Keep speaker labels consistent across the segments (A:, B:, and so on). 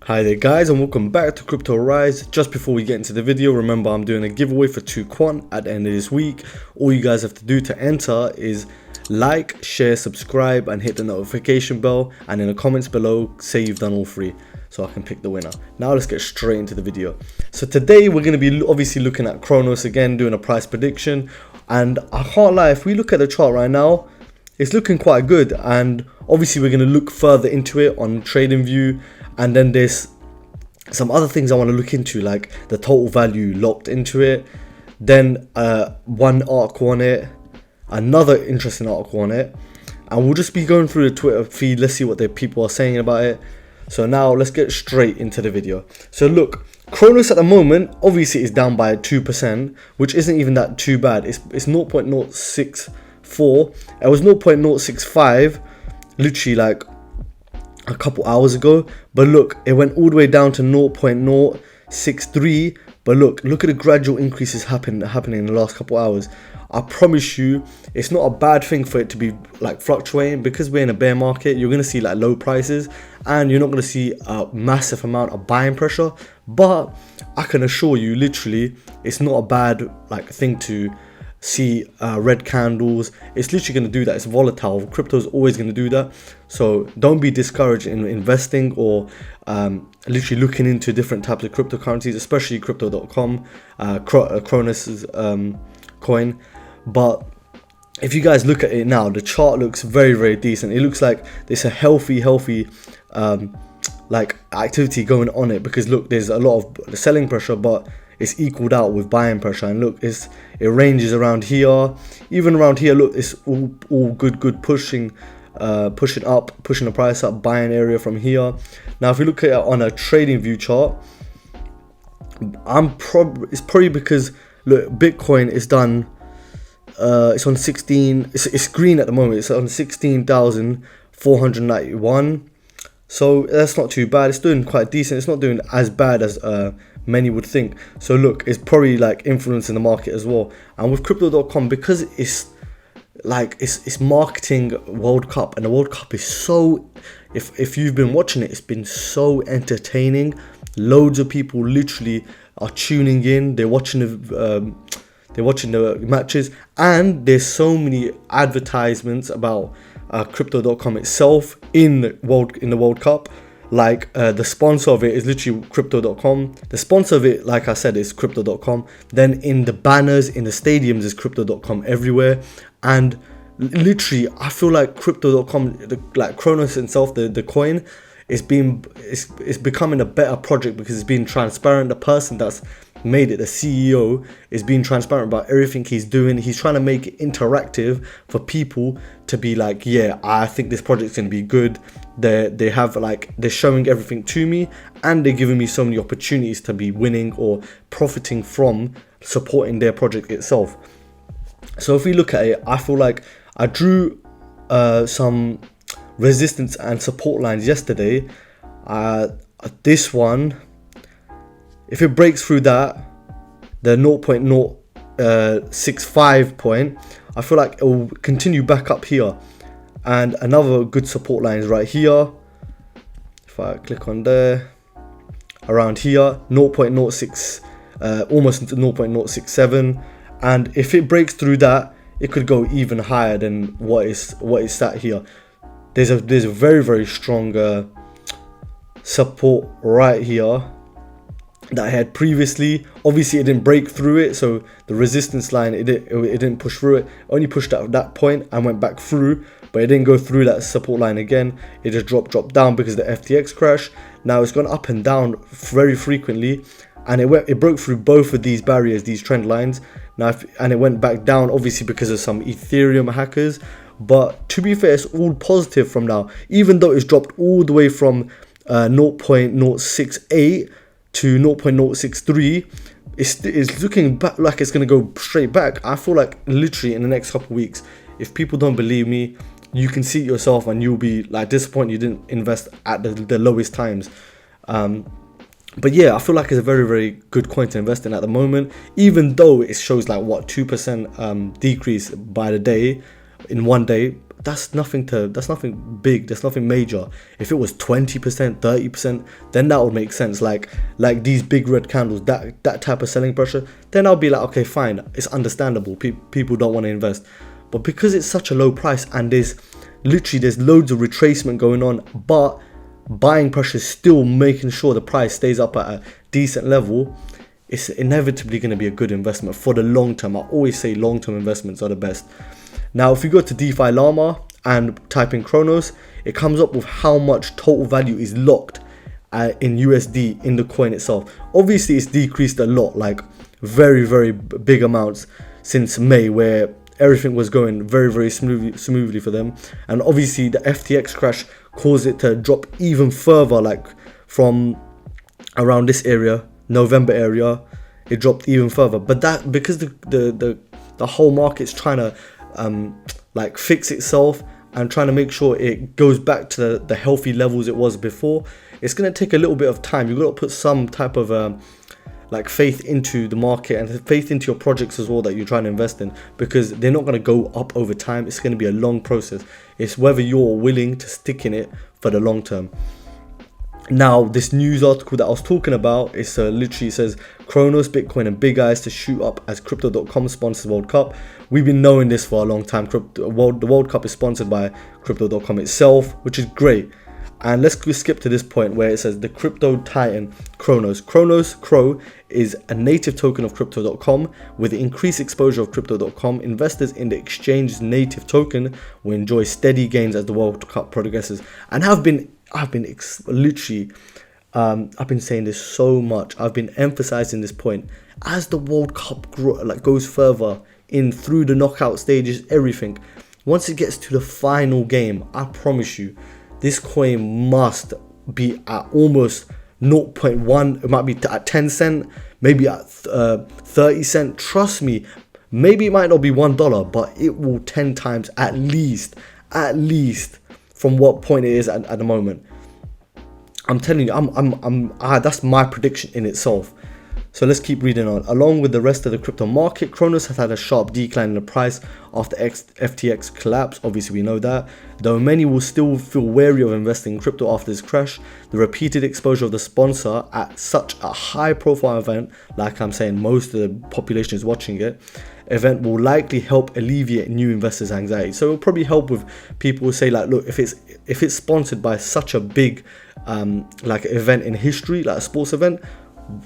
A: Hi there guys, and welcome back to Crypto Rise. Just before we get into the video, remember I'm doing a giveaway for 2 quant at the end of this week. All you guys have to do to enter is like, share, subscribe and hit the notification bell, and in the comments below say you've done all 3 so I can pick the winner. Now let's get straight into the video. So today we're going to be obviously looking at Cronos again, doing a price prediction, and I can't lie, if we look at the chart right now, it's looking quite good, and obviously we're going to look further into it on TradingView. And then there's some other things I want to look into, like the total value locked into it, then one article on it, another interesting article on it, and we'll just be going through the Twitter feed. Let's see what the people are saying about it. So now let's get straight into the video. So look, Cronos at the moment obviously is down by 2%, which isn't even that too bad. It's 0.064. It was 0.065 literally like a couple hours ago, but look, it went all the way down to 0.063. but look at the gradual increases happening in the last couple hours. I promise you it's not a bad thing for it to be like fluctuating, because we're in a bear market. You're going to see like low prices and you're not going to see a massive amount of buying pressure, but I can assure you literally it's not a bad like thing to see red candles. It's literally going to do that. It's volatile. Crypto is always going to do that, so don't be discouraged in investing or literally looking into different types of cryptocurrencies, especially crypto.com, Cronos coin. But if you guys look at it now, the chart looks very decent. It looks like there's a healthy like activity going on it, because look, there's a lot of selling pressure, but it's equaled out with buying pressure. And look, it ranges around here, even around here. Look, it's all good pushing up, pushing the price up, buying area from here. Now if you look at it on a TradingView chart, it's probably because look, Bitcoin is done, it's on 16, it's green at the moment, it's on 16,491. so that's not too bad. It's doing quite decent. It's not doing as bad as many would think. So look, it's probably like influencing the market as well. And with crypto.com, because it's like it's marketing World Cup, and the World Cup is so, if you've been watching it, it's been so entertaining. Loads of people literally are tuning in. They're watching the matches, and there's so many advertisements about crypto.com itself in the World Cup. Like the sponsor of it is literally crypto.com. The sponsor of it, like I said, is crypto.com. Then in the banners in the stadiums is crypto.com everywhere. And literally I feel like crypto.com, like Cronos itself, the coin, is becoming a better project because it's being transparent. The person that's made it, the CEO, is being transparent about everything he's doing. He's trying to make it interactive for people to be like, yeah, I think this project's gonna be good. They're showing everything to me, and they're giving me so many opportunities to be winning or profiting from supporting their project itself. So if we look at it, I feel like I drew some resistance and support lines yesterday. This one, if it breaks through that, the 0.065 point, I feel like it will continue back up here. And another good support line is right here. If I click on there, around here, 0.06, almost 0.067. And if it breaks through that, it could go even higher than what is sat here. There's a very strong support right here that I had previously. Obviously it didn't break through it, so the resistance line, it didn't push through it. Only pushed at that point and went back through, but it didn't go through that support line again. It just dropped down because of the FTX crash. Now it's gone up and down very frequently, and it broke through both of these barriers, these trend lines. Now and it went back down, obviously because of some Ethereum hackers. But to be fair, it's all positive from now, even though it's dropped all the way from 0.068 to 0.063. It's looking back like it's going to go straight back. I feel like literally in the next couple of weeks, if people don't believe me, you can see it yourself and you'll be like disappointed you didn't invest at the lowest times. But yeah, I feel like it's a very good coin to invest in at the moment, even though it shows like what 2% decrease by the day, in one day. look, that's nothing big, that's nothing major. If it was 20%, 30%, then that would make sense. Like these big red candles, that type of selling pressure, then I'll be like, okay, fine, it's understandable. People don't want to invest. But because it's such a low price and there's loads of retracement going on, but buying pressure is still making sure the price stays up at a decent level, it's inevitably going to be a good investment for the long term. I always say long-term investments are the best. Now, if you go to DeFi Llama and type in Cronos, it comes up with how much total value is locked in USD in the coin itself. Obviously, it's decreased a lot, like very, very big amounts since May, where everything was going very, very smoothly for them. And obviously, the FTX crash caused it to drop even further, like from around this area, November area, it dropped even further. But that, because the whole market's trying to like fix itself and trying to make sure it goes back to the healthy levels it was before, it's going to take a little bit of time. You've got to put some type of like faith into the market and faith into your projects as well that you're trying to invest in, because they're not going to go up over time. It's going to be a long process. It's whether you're willing to stick in it for the long term. Now, this news article that I was talking about, it's literally says Cronos, Bitcoin and Big Eyes to shoot up as Crypto.com sponsors World Cup. We've been knowing this for a long time. The World Cup is sponsored by Crypto.com itself, which is great. And let's skip to this point where it says the crypto titan Cronos. Crow is a native token of Crypto.com. With the increased exposure of Crypto.com, investors in the exchange's native token will enjoy steady gains as the World Cup progresses. And I've been saying this so much. I've been emphasizing this point. As the World Cup goes further in through the knockout stages, everything, once it gets to the final game, I promise you, this coin must be at almost 0.1. It might be at 10 cent, maybe at 30 cent. Trust me, maybe it might not be $1, but it will 10 times at least from what point it is at the moment. I'm telling you, that's my prediction in itself. So let's keep reading on. Along with the rest of the crypto market, Cronos has had a sharp decline in the price after FTX collapse. Obviously, we know that. Though many will still feel wary of investing in crypto after this crash, the repeated exposure of the sponsor at such a high-profile event, like I'm saying, most of the population is watching it, event will likely help alleviate new investors' anxiety. So it'll probably help with people who say, like, look, if it's sponsored by such a big like event in history, like a sports event,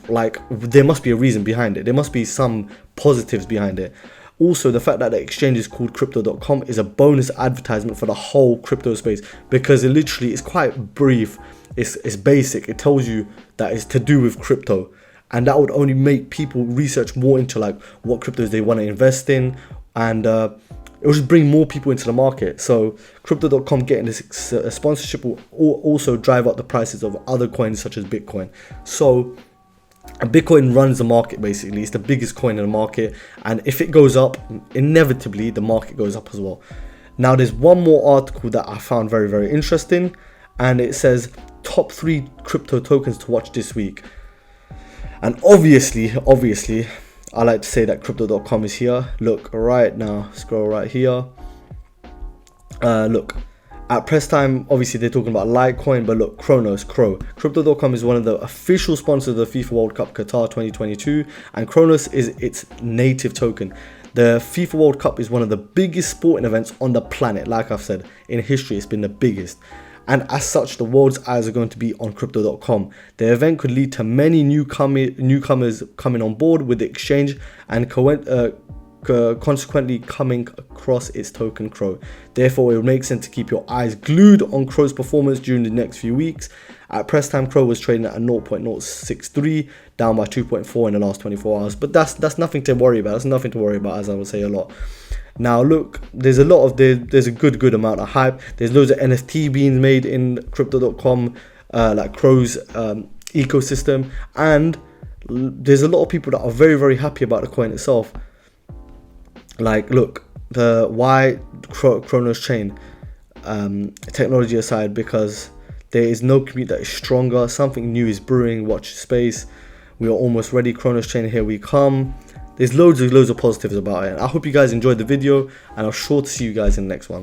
A: like there must be a reason behind it. There must be some positives behind it. Also, the fact that the exchange is called Crypto.com is a bonus advertisement for the whole crypto space, because it literally is quite brief. It's basic. It tells you that it's to do with crypto, and that would only make people research more into like what cryptos they want to invest in, and it will just bring more people into the market. So Crypto.com getting this sponsorship will also drive up the prices of other coins such as Bitcoin. So Bitcoin runs the market basically. It's the biggest coin in the market, and if it goes up, inevitably the market goes up as well. Now there's one more article that I found very, very interesting, and it says top 3 crypto tokens to watch this week. And obviously I like to say that Crypto.com is here. Look right now, scroll right here. Look, at press time, obviously they're talking about Litecoin, but look, Cronos, Crypto.com is one of the official sponsors of the FIFA World Cup Qatar 2022, and Cronos is its native token. The FIFA World Cup is one of the biggest sporting events on the planet. Like I've said, in history, it's been the biggest. And as such, the world's eyes are going to be on Crypto.com. The event could lead to many newcomers coming on board with the exchange and consequently coming across its token Crow. Therefore, it would make sense to keep your eyes glued on Crow's performance during the next few weeks. At press time, Crow was trading at a 0.063, down by 2.4 in the last 24 hours. But that's nothing to worry about. That's nothing to worry about, as I would say a lot. Now look, there's a good amount of hype. There's loads of NFT being made in Crypto.com, like Crow's ecosystem, and there's a lot of people that are very, very happy about the coin itself. Like, look, the why Cronos chain, technology aside, because there is no community that is stronger. Something new is brewing. Watch space. We are almost ready. Cronos chain, here we come. There's loads of positives about it. I hope you guys enjoyed the video, and I'm sure to see you guys in the next one.